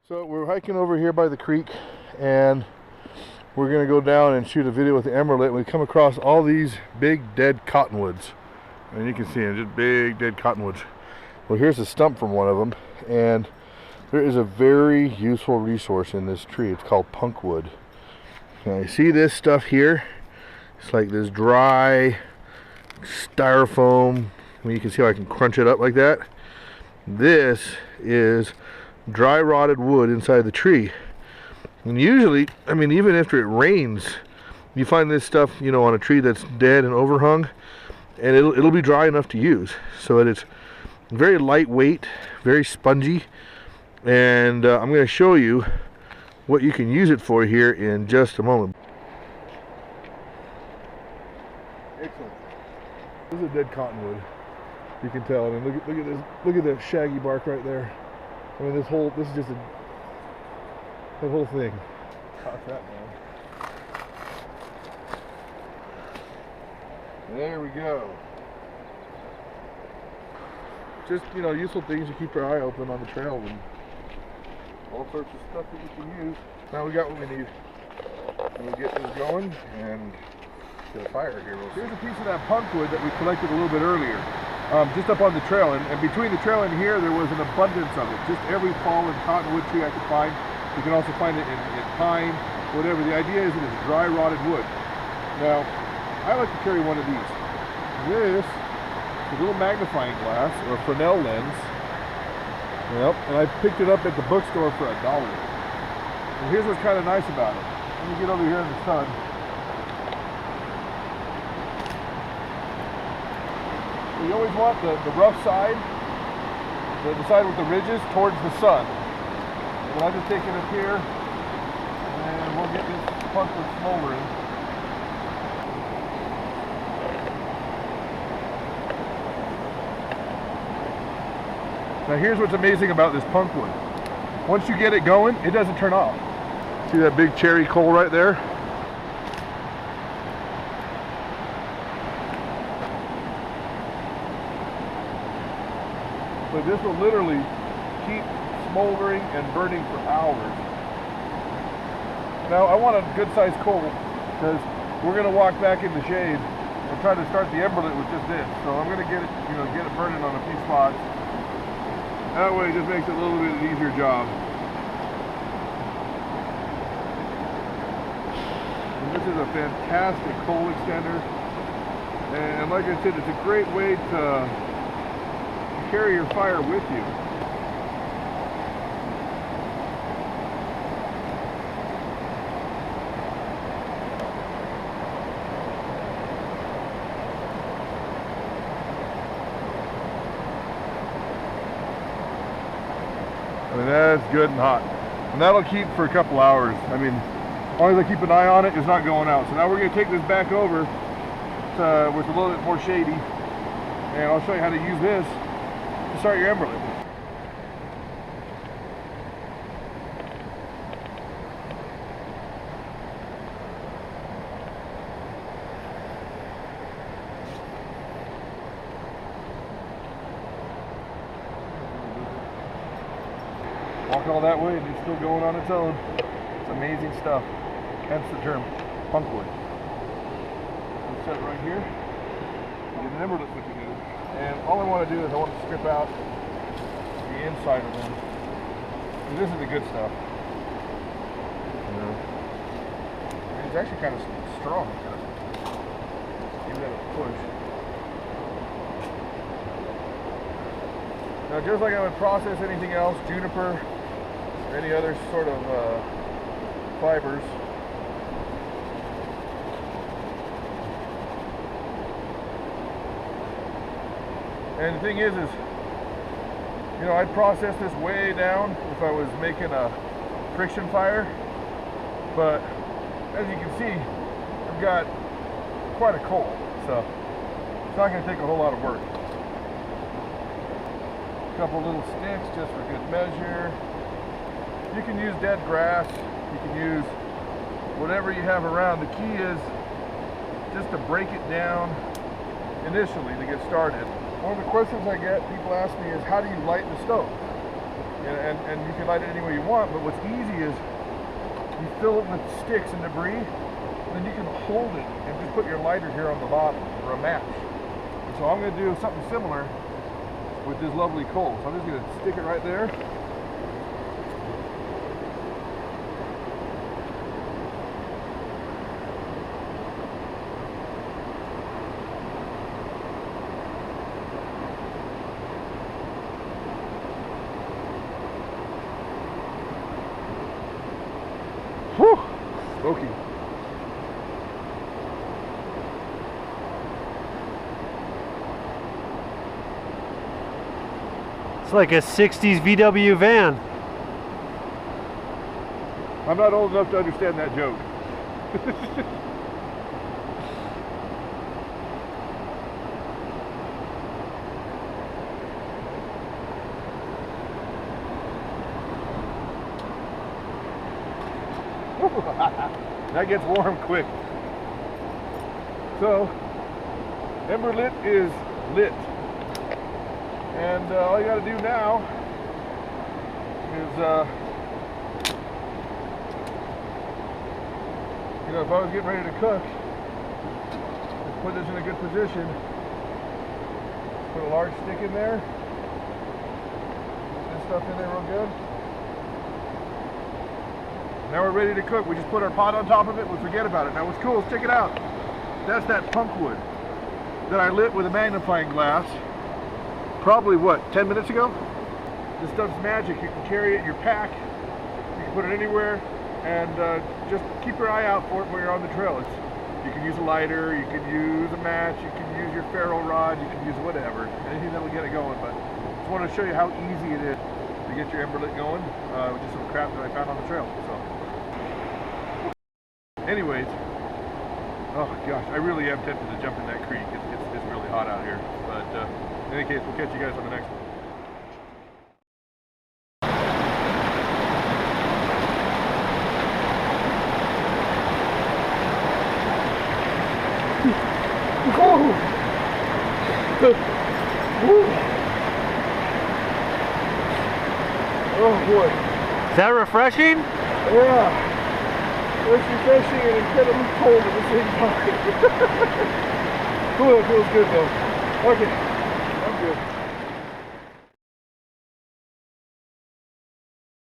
So we're hiking over here by the creek, and we're going to go down and shoot a video with the Emberlit. We come across all these big dead cottonwoods, and you can see them, just big dead cottonwoods. Well, here's a stump from one of them, and there is a very useful resource in this tree. It's called PunkWood. Now you see this stuff here? It's like this dry styrofoam. I mean, you can see how I can crunch it up like that. This is dry rotted wood inside the tree, and usually, I mean, even after it rains, you find this stuff, you know, on a tree that's dead and overhung, and it'll be dry enough to use. So it's very lightweight, very spongy, and I'm going to show you what you can use it for here in just a moment. Excellent. This is a dead cottonwood. You can tell. I mean, look at this. Look at the shaggy bark right there. I mean, this is just the whole thing. Caught that, man. There we go. Just, you know, useful things to keep your eye open on the trail, and all sorts of stuff that you can use. Now we got what we need. We'll get this going and get a fire here. Here's a piece of that punkwood that we collected a little bit earlier. Just up on the trail, and between the trail and here there was an abundance of it. Just every fallen cottonwood tree I could find. You can also find it in pine, whatever. The idea is that it's dry rotted wood. Now, I like to carry one of these. This is a little magnifying glass, or a Fresnel lens. Yep, and I picked it up at the bookstore for $1. And here's what's kind of nice about it. Let me get over here in the sun. You always want the rough side, the side with the ridges, towards the sun. And I'll just take it up here, and we'll get this punkwood smoldering. Now here's what's amazing about this punkwood. Once you get it going, it doesn't turn off. See that big cherry coal right there? But this will literally keep smoldering and burning for hours. Now I want a good sized coal, because we're going to walk back in the shade and try to start the Emberlit with just this. So I'm going to get it, get it burning on a few spots. That way it just makes it a little bit an easier job. And this is a fantastic coal extender. And like I said, it's a great way to carry your fire with you. I mean, that's good and hot. And that'll keep for a couple hours. I mean, as long as I keep an eye on it, it's not going out. So now we're going to take this back over to where it's a little bit more shady. And I'll show you how to use this to start your Emberlit. Walk all that way and it's still going on its own. It's amazing stuff. Hence the term punkwood. We'll set it right here. Get an Emberlit put together. And all I want to do is I want to strip out the inside of them. And this is the good stuff. It's actually kind of strong. Give that a push. Now, just like I would process anything else, juniper or any other sort of fibers, and the thing is, I'd process this way down if I was making a friction fire, but as you can see, I've got quite a coal, so it's not going to take a whole lot of work. A couple little sticks just for good measure. You can use dead grass, you can use whatever you have around. The key is just to break it down initially to get started. One of the questions I get, people ask me, is how do you light the stove? and you can light it any way you want, but what's easy is you fill it with sticks and debris, then you can hold it and just put your lighter here on the bottom, or a match. And so I'm going to do something similar with this lovely coal. So I'm just going to stick it right there. Whew! Smoky. It's like a 60s VW van. I'm not old enough to understand that joke. That gets warm quick. So, Emberlit is lit. And all you gotta do now is, you know, if I was getting ready to cook, just put this in a good position, put a large stick in there, put this stuff in there real good. Now we're ready to cook. We just put our pot on top of it, we forget about it. Now what's cool is, check it out. That's that PunkWood that I lit with a magnifying glass. Probably what, 10 minutes ago? This stuff's magic. You can carry it in your pack. You can put it anywhere, and just keep your eye out for it when you're on the trail. You can use a lighter, you can use a match, you can use your ferro rod, you can use whatever, anything that will get it going. But just wanted to show you how easy it is to get your Emberlit going with just some crap that I found on the trail. So, anyways, oh gosh, I really am tempted to jump in that creek. It's really hot out here. But in any case, we'll catch you guys on the next one. Oh boy. Is that refreshing? Yeah. It's refreshing and incredibly cold at the same time. Cool, it feels good though. Okay, I'm good.